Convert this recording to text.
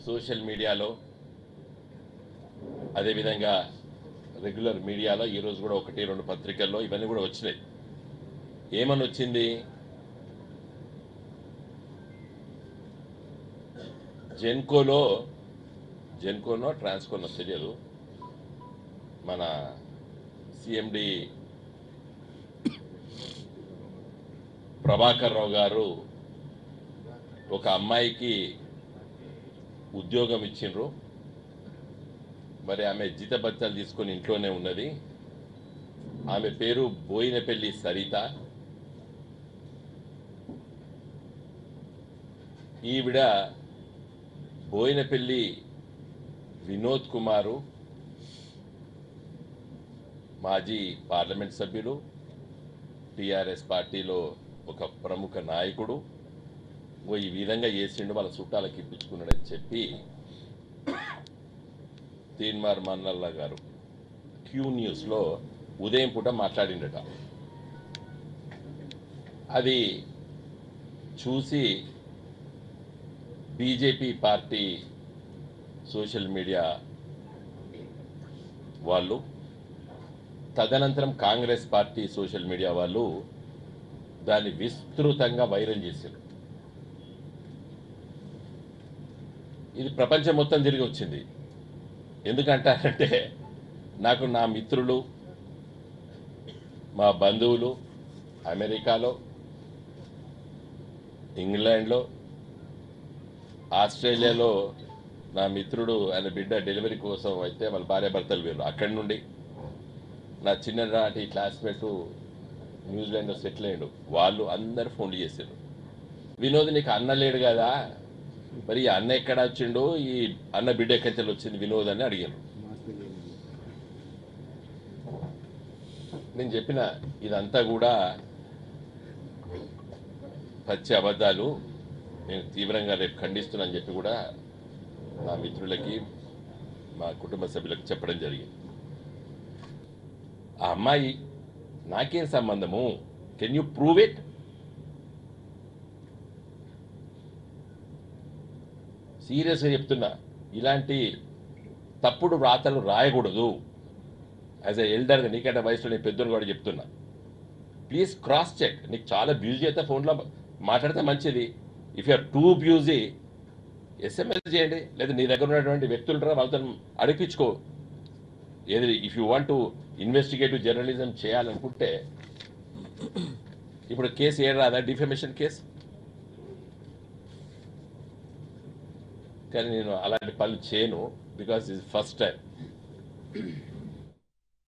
Social మీడియాలో అదేవిధంగా regular మీడియాలో ఈరోజు కూడా 1-2 పత్రికల్లో ఇవన్నీ కూడా వచ్చినాయి. ఏమని వచ్చింది? జెన్కోనో ట్రాన్స్కోనో తెలియదు, మన సిఎండి ప్రభాకర్ రావు గారు ఒక అమ్మాయికి ఉద్యోగం ఇచ్చిండ్రు. మరి ఆమె జీతభత్యాలు తీసుకొని ఇంట్లోనే ఉన్నది. ఆమె పేరు బోయినపల్లి సరిత. ఈవిడ బోయినపల్లి వినోద్ కుమారు, మాజీ పార్లమెంట్ సభ్యులు, టిఆర్ఎస్ పార్టీలో ఒక ప్రముఖ నాయకుడు. ఈ విధంగా చేసిండు, వాళ్ళ చుట్టాలకి ఇప్పించుకున్నాడని చెప్పి తీన్మార్ మన్నల్లా గారు క్యూ న్యూస్లో ఉదయం పూట మాట్లాడిండట. అది చూసి బీజేపీ పార్టీ సోషల్ మీడియా వాళ్ళు, తదనంతరం కాంగ్రెస్ పార్టీ సోషల్ మీడియా వాళ్ళు దాన్ని విస్తృతంగా వైరల్ చేశారు. ఇది ప్రపంచం మొత్తం తిరిగి వచ్చింది. ఎందుకంటారంటే నాకు నా మిత్రులు, మా బంధువులు అమెరికాలో, ఇంగ్లాండ్లో, ఆస్ట్రేలియాలో నా మిత్రుడు ఆయన బిడ్డ డెలివరీ కోసం అయితే వాళ్ళ భార్యాభర్తలు వేరు అక్కడి నుండి, నా చిన్ననాటి క్లాస్మేటు న్యూజిలాండ్లో సెటిల్ అయ్యాడు, వాళ్ళు అందరు ఫోన్లు చేశారు. వినోద్ నీకు అన్న లేడు కదా, మరి ఈ అన్న ఎక్కడ వచ్చిండు, ఈ అన్న బిడ్డ ఎక్కడి వచ్చింది వినోద్ అని అడిగాను. నేను చెప్పిన ఇదంతా కూడా పచ్చి అబద్ధాలు, నేను తీవ్రంగా రేపు ఖండిస్తున్నానని చెప్పి కూడా నా మిత్రులకి, మా కుటుంబ సభ్యులకు చెప్పడం జరిగింది. ఆ అమ్మాయి నాకేం సంబంధము? Can you prove it? సీరియస్గా చెప్తున్నా, ఇలాంటి తప్పుడు వ్రాతలు రాయకూడదు. యాజ్ ఎ ఎల్డర్గా, నీకంటే వయసులో నేను పెద్దోడు కూడా చెప్తున్నా, ప్లీజ్ క్రాస్ చెక్. నీకు చాలా బ్యూజీ అయితే ఫోన్లో మాట్లాడితే మంచిది. ఇఫ్ యూఆర్ టూ బ్యూజీ ఎస్ఎంఎస్ చేయండి, లేదా నీ దగ్గర ఉన్నటువంటి వ్యక్తులు ఉంటారా వాళ్ళతో అడిపించుకో. ఏది if you want to investigative journalism చేయాలనుకుంటే, ఇప్పుడు కేసు ఏం రాదా, డిఫెమేషన్ కేసు? కానీ నేను అలాంటి పనులు చేయను, బికాస్ ఇది ఫస్ట్ టైం.